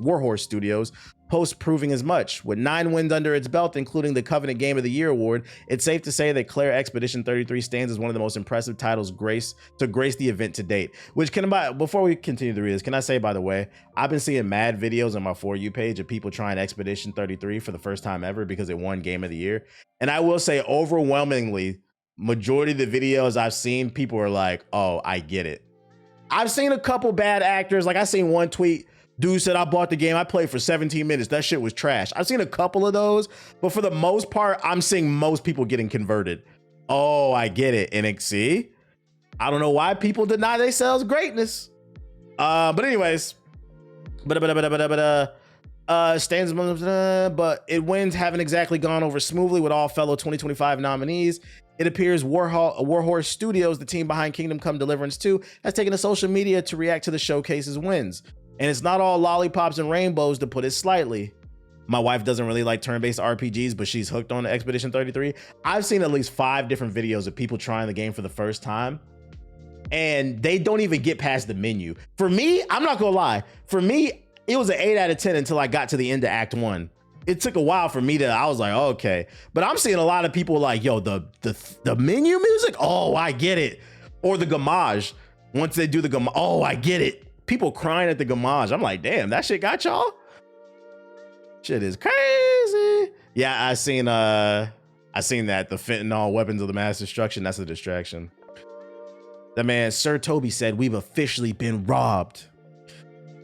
post proving as much. With 9 wins under its belt, including the Covenant Game of the Year award, it's safe to say that Claire Expedition 33 stands as one of the most impressive titles to grace the event to date. Which before we continue to read this, can I say, by the way, I've been seeing mad videos on my For You page of people trying Expedition 33 for the first time ever because it won Game of the Year. And I will say overwhelmingly, majority of the videos I've seen, people are like, oh, I get it. I've seen a couple bad actors. Like I seen one tweet, dude said, I bought the game, I played for 17 minutes. That shit was trash. I've seen a couple of those, but for the most part, I'm seeing most people getting converted. Oh, I get it. And see, I don't know why people deny themselves greatness. But anyways, stands, but it wins haven't exactly gone over smoothly with all fellow 2025 nominees. It appears Warhorse Studios, the team behind Kingdom Come Deliverance 2, has taken to social media to react to the showcase's wins. And it's not all lollipops and rainbows, to put it slightly. My wife doesn't really like turn-based RPGs, but she's hooked on Expedition 33. I've seen at least 5 different videos of people trying the game for the first time, and they don't even get past the menu. For me, I'm not gonna lie. For me, it was an 8 out of 10 until I got to the end of Act 1. It took a while for me I was like, oh, okay. But I'm seeing a lot of people like, yo, the menu music, oh, I get it. Or the gamage. Once they do the gamage, oh, I get it. People crying at the gamage. I'm like, damn, that shit got y'all? Shit is crazy. Yeah, I seen that, the fentanyl weapons of the mass destruction. That's a distraction. The man, Sir Toby, said, we've officially been robbed.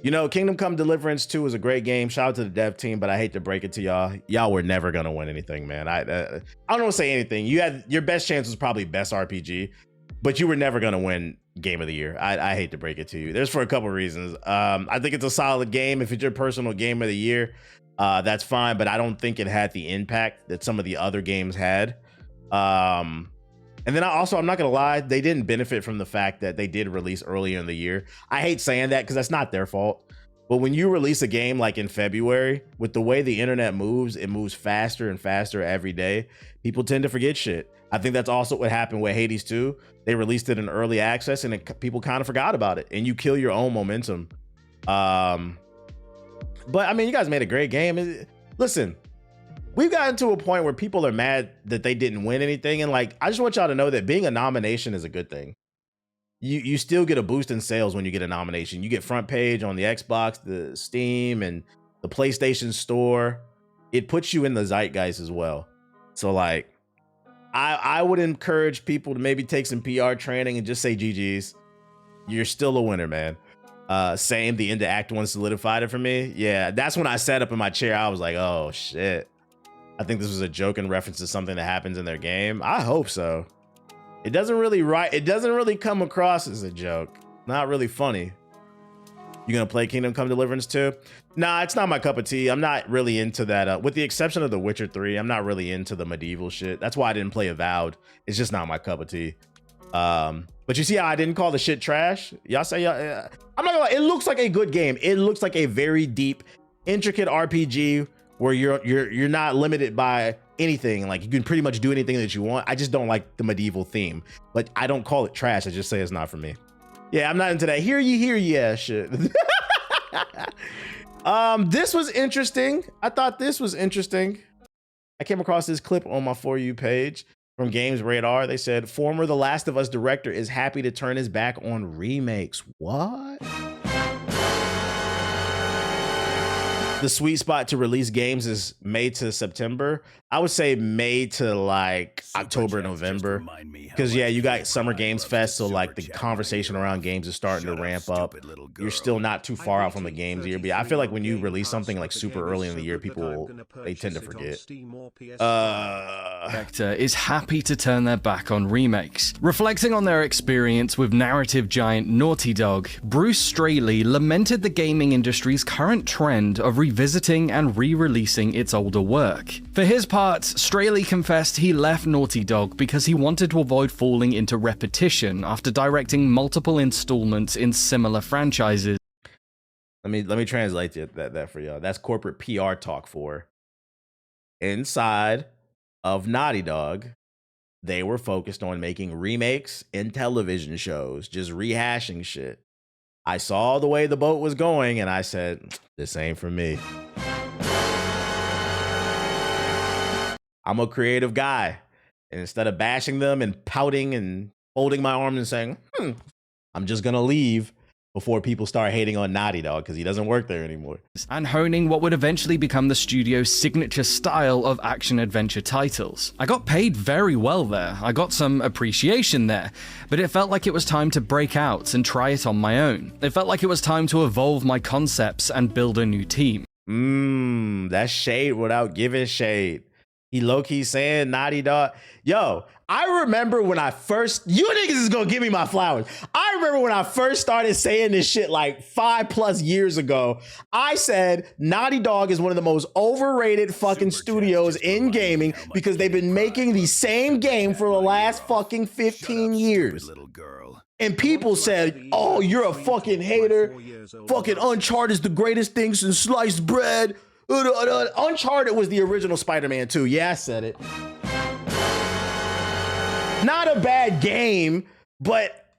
You know, Kingdom Come Deliverance 2 is a great game. Shout out to the dev team, but I hate to break it to y'all. Y'all were never gonna win anything, man. I don't want to say anything. You had your best chance was probably best RPG, but you were never gonna win Game of the Year. I hate to break it to you. There's for a couple of reasons. I think it's a solid game. If it's your personal Game of the Year, that's fine, but I don't think it had the impact that some of the other games had. And then I'm not gonna lie, they didn't benefit from the fact that they did release earlier in the year. I hate saying that because that's not their fault. But when you release a game like in February, with the way the internet moves, it moves faster and faster every day. People tend to forget shit. I think that's also what happened with Hades 2. They released it in early access and people kind of forgot about it, and you kill your own momentum. But I mean, you guys made a great game. Listen, we've gotten to a point where people are mad that they didn't win anything. And like, I just want y'all to know that being a nomination is a good thing. You still get a boost in sales when you get a nomination. You get front page on the Xbox, the Steam, and the PlayStation Store. It puts you in the zeitgeist as well. So like, I would encourage people to maybe take some PR training and just say GG's. You're still a winner, man. Same, the end of Act 1 solidified it for me. Yeah, that's when I sat up in my chair. I was like, oh shit. I think this was a joke in reference to something that happens in their game. I hope so. It doesn't really come across as a joke. Not really funny. You gonna play Kingdom Come Deliverance 2? Nah, it's not my cup of tea. I'm not really into that. With the exception of The Witcher 3, I'm not really into the medieval shit. That's why I didn't play Avowed. It's just not my cup of tea. But you see how I didn't call the shit trash? Y'all say, I'm not gonna lie, it looks like a good game. It looks like a very deep, intricate RPG where you're not limited by anything. Like you can pretty much do anything that you want. I just don't like the medieval theme, but I don't call it trash. I just say it's not for me. Yeah, I'm not into that. Hear ye, yeah, shit. This was interesting. I thought this was interesting. I came across this clip on my For You page from Games Radar. They said former The Last of Us director is happy to turn his back on remakes. What? The sweet spot to release games is May to September. I would say May to like October, November. Because yeah, you got Summer Games Fest, so like the conversation around games is starting to ramp up. You're still not too far out from the games year, but I feel like when you release something like super early in the year, people they tend to forget. Director is happy to turn their back on remakes. Reflecting on their experience with narrative giant Naughty Dog, Bruce Straley lamented the gaming industry's current trend of revisiting and re-releasing its older work. For his part, Straley confessed he left Naughty Dog because he wanted to avoid falling into repetition after directing multiple installments in similar franchises. Let me translate that for y'all. That's corporate PR talk for inside of Naughty Dog. They were focused on making remakes and television shows, just rehashing shit. I saw the way the boat was going and I said, this ain't for me. I'm a creative guy. And instead of bashing them and pouting and folding my arms and saying, I'm just gonna leave before people start hating on Naughty Dog because he doesn't work there anymore. And honing what would eventually become the studio's signature style of action-adventure titles. I got paid very well there, I got some appreciation there, but it felt like it was time to break out and try it on my own. It felt like it was time to evolve my concepts and build a new team. That's shade without giving shade. He low-key saying Naughty Dog. Yo, I remember when I first, you niggas is gonna give me my flowers. I remember when I first started saying this shit like 5+ years ago. I said Naughty Dog is one of the most overrated fucking studios in gaming because they've been making the same game for the last fucking 15 years. And people said, oh, you're a fucking hater. Fucking Uncharted is the greatest thing since sliced bread. Uncharted was the original Spider-Man 2. Yeah, I said it. Not a bad game, but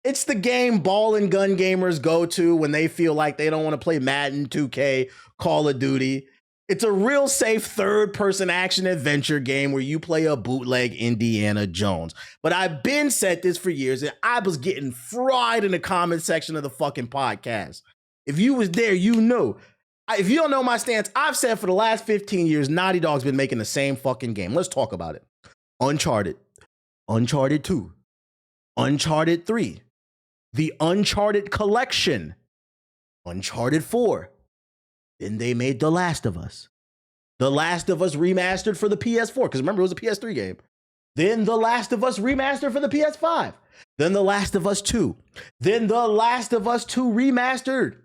it's the game ball and gun gamers go to when they feel like they don't want to play Madden, 2K, Call of Duty. It's a real safe third-person action adventure game where you play a bootleg Indiana Jones. But I've been said this for years, and I was getting fried in the comment section of the fucking podcast. If you was there, you know. If you don't know my stance, I've said for the last 15 years, Naughty Dog's been making the same fucking game. Let's talk about it. Uncharted, Uncharted 2, Uncharted 3, the Uncharted Collection, Uncharted 4. Then they made The Last of Us. The Last of Us remastered for the PS4, because remember, it was a PS3 game. Then The Last of Us remastered for the PS5. Then The Last of Us 2. Then The Last of Us 2 remastered.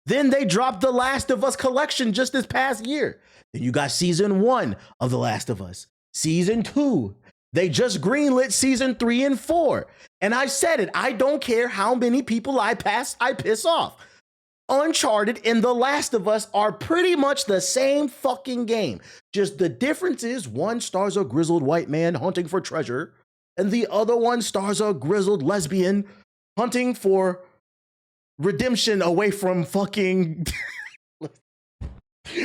Then they dropped The Last of Us Collection just this past year. Then you got Season 1 of The Last of Us. Season 2. They just greenlit Season 3 and 4. And I said it, I don't care how many people I piss off. Uncharted and The Last of Us are pretty much the same fucking game. Just the difference is one stars a grizzled white man hunting for treasure, and the other one stars a grizzled lesbian hunting for redemption away from fucking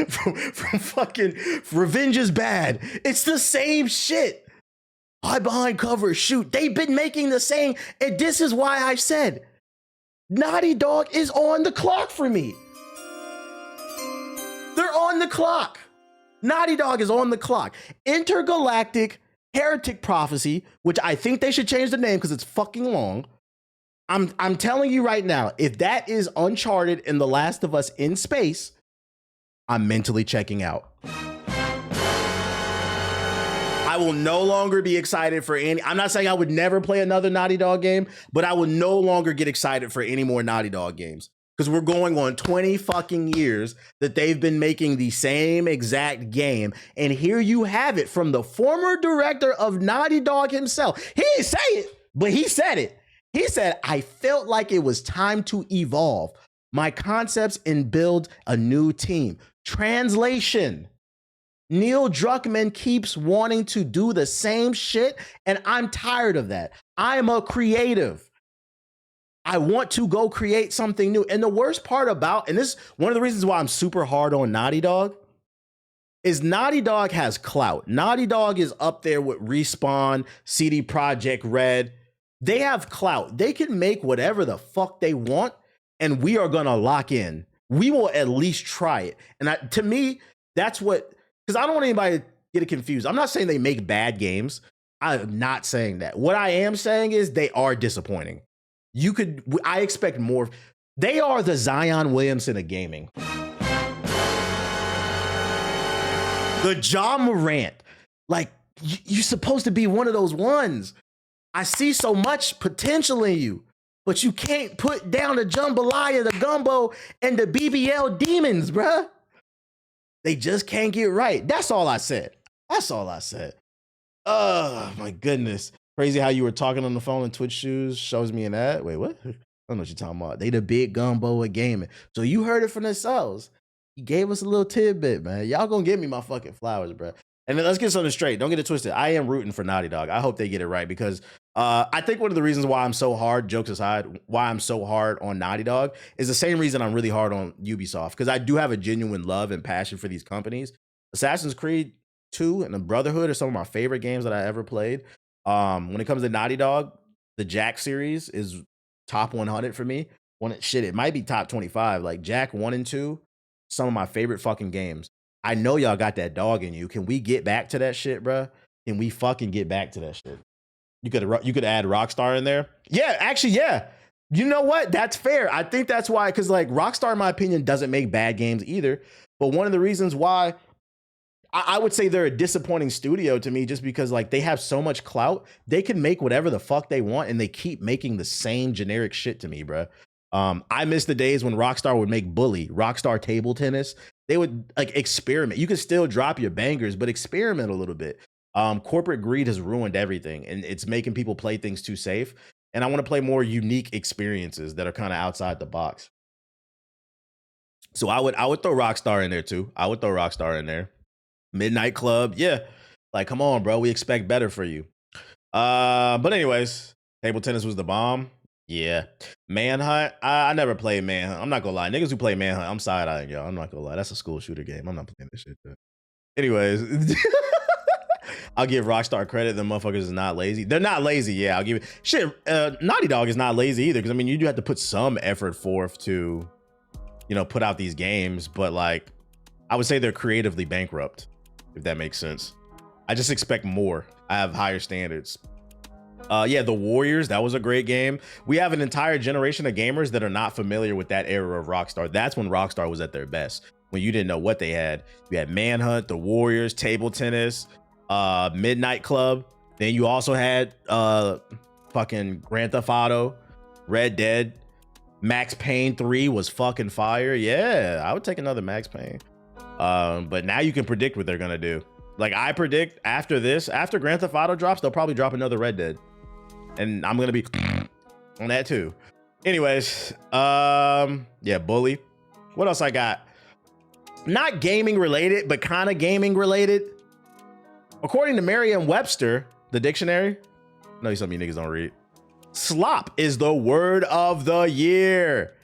from fucking revenge is bad. It's the same shit. Hide behind cover, shoot. They've been making the same, and this is why I said Naughty Dog is on the clock for me. They're on the clock. Naughty Dog is on the clock. Intergalactic Heretic Prophecy, which I think they should change the name because it's fucking long. I'm telling you right now, if that is Uncharted and The Last of Us in space, I'm mentally checking out. I will no longer be excited for any. I'm not saying I would never play another Naughty Dog game, but I would no longer get excited for any more Naughty Dog games. Because we're going on 20 fucking years that they've been making the same exact game. And here you have it from the former director of Naughty Dog himself. He didn't say it. But he said it. He said, I felt like it was time to evolve my concepts and build a new team. Translation. Neil Druckmann keeps wanting to do the same shit, and I'm tired of that. I'm a creative. I want to go create something new. And the worst part about, and this is one of the reasons why I'm super hard on Naughty Dog, is Naughty Dog has clout. Naughty Dog is up there with Respawn, CD Projekt Red. They have clout. They can make whatever the fuck they want, and we are gonna lock in. We will at least try it. And to me, that's what, because I don't want anybody to get it confused. I'm not saying they make bad games. I'm not saying that. What I am saying is they are disappointing. I expect more. They are the Zion Williamson of gaming. The John Morant. Like, you're supposed to be one of those ones. I see so much potential in you, but you can't put down the jambalaya, the gumbo, and the BBL demons, bruh. They just can't get right. That's all I said. That's all I said. Oh, my goodness. Crazy how you were talking on the phone in Twitch shoes shows me an ad. Wait, what? I don't know what you're talking about. They the big gumbo of gaming. So you heard it from themselves. He gave us a little tidbit, man. Y'all gonna give me my fucking flowers, bro. And then let's get something straight. Don't get it twisted. I am rooting for Naughty Dog. I hope they get it right because I think one of the reasons why I'm so hard, jokes aside, why I'm so hard on Naughty Dog is the same reason I'm really hard on Ubisoft, because I do have a genuine love and passion for these companies. Assassin's Creed 2 and the Brotherhood are some of my favorite games that I ever played. When it comes to Naughty Dog, the Jack series is top 100 for me. It might be top 25. Like Jack 1 and 2, some of my favorite fucking games. I know y'all got that dog in you. Can we get back to that shit, bro? Can we fucking get back to that shit? You could add Rockstar in there. Yeah, actually, yeah. You know what? That's fair. I think that's why, because like Rockstar, in my opinion, doesn't make bad games either. But one of the reasons why I would say they're a disappointing studio to me, just because like they have so much clout, they can make whatever the fuck they want, and they keep making the same generic shit to me, bro. I miss the days when Rockstar would make Bully, Rockstar Table Tennis. They would like experiment. You could still drop your bangers, but experiment a little bit. Corporate greed has ruined everything, and it's making people play things too safe. And I want to play more unique experiences that are kind of outside the box. So I would throw Rockstar in there too. I would throw Rockstar in there. Midnight Club, yeah. Like, come on, bro. We expect better for you. But anyways, Table Tennis was the bomb. Yeah. Manhunt. I never played Manhunt. I'm not gonna lie. Niggas who play Manhunt, I'm side-eyeing y'all. I'm not gonna lie. That's a school shooter game. I'm not playing this shit. But anyways, I'll give Rockstar credit. The motherfuckers is not lazy. They're not lazy. Yeah, I'll give it. Shit, Naughty Dog is not lazy either. Because I mean, you do have to put some effort forth to, put out these games. But like, I would say they're creatively bankrupt, if that makes sense. I just expect more. I have higher standards. Yeah, The Warriors, that was a great game. We have an entire generation of gamers that are not familiar with that era of Rockstar. That's when Rockstar was at their best, when you didn't know what they had. You had Manhunt, The Warriors, Table Tennis, Midnight Club. Then you also had fucking Grand Theft Auto, Red Dead. Max Payne 3 was fucking fire. Yeah, I would take another Max Payne. But now you can predict what they're gonna do. Like, I predict after Grand Theft Auto drops, they'll probably drop another Red Dead. And I'm gonna be on that too. Anyways, yeah, Bully. What else I got? Not gaming related, but kind of gaming related. According to Merriam-Webster, the dictionary, I know some of you niggas don't read. Slop is the word of the year.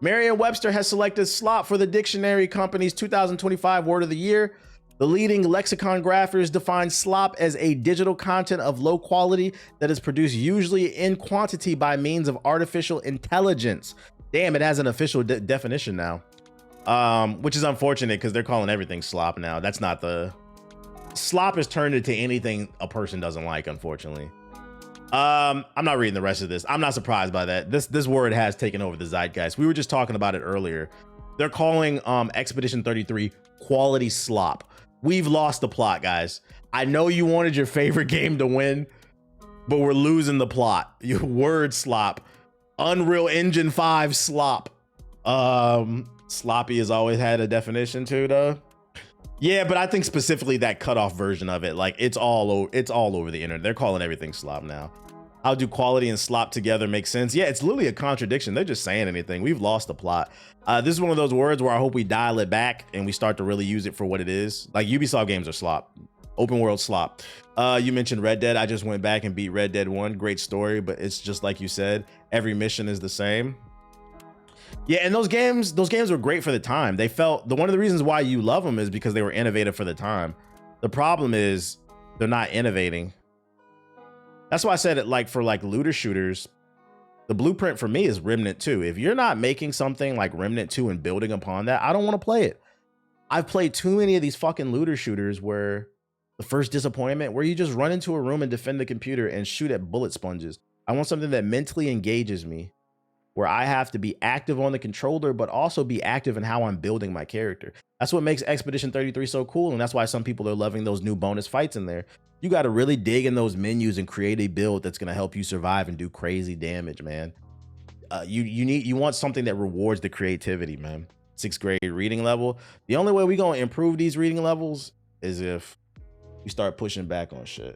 Merriam-Webster has selected slop for the dictionary company's 2025 word of the year. The leading lexicon graphers define slop as a digital content of low quality that is produced usually in quantity by means of artificial intelligence. Damn, it has an official definition now, which is unfortunate because they're calling everything slop now. That's not the... Slop is turned into anything a person doesn't like, unfortunately. I'm not reading the rest of this. I'm not surprised by that. This word has taken over the zeitgeist. We were just talking about it earlier. They're calling Expedition 33 quality slop. We've lost the plot, guys. I know you wanted your favorite game to win, but we're losing the plot. Your word slop. Unreal Engine 5 slop. Sloppy has always had a definition too, though. Yeah, but I think specifically that cutoff version of it, like it's all over the internet. They're calling everything slop now. How do quality and slop together make sense? Yeah, it's literally a contradiction. They're just saying anything. We've lost the plot. This is one of those words where I hope we dial it back and we start to really use it for what it is. Like Ubisoft games are slop, open world slop. You mentioned Red Dead. I just went back and beat Red Dead 1. Great story, but it's just like you said, every mission is the same. Yeah, and those games were great for the time. They felt, one of the reasons why you love them is because they were innovative for the time. The problem is they're not innovating. That's why I said it, like for like looter shooters, the blueprint for me is Remnant 2. If you're not making something like Remnant 2 and building upon that, I don't want to play it. I've played too many of these fucking looter shooters where the first disappointment, where you just run into a room and defend the computer and shoot at bullet sponges. I want something that mentally engages me, where I have to be active on the controller, but also be active in how I'm building my character. That's what makes Expedition 33 so cool. And that's why some people are loving those new bonus fights in there. You got to really dig in those menus and create a build that's going to help you survive and do crazy damage, man. You want something that rewards the creativity, man. 6th grade reading level. The only way we're going to improve these reading levels is if we start pushing back on shit.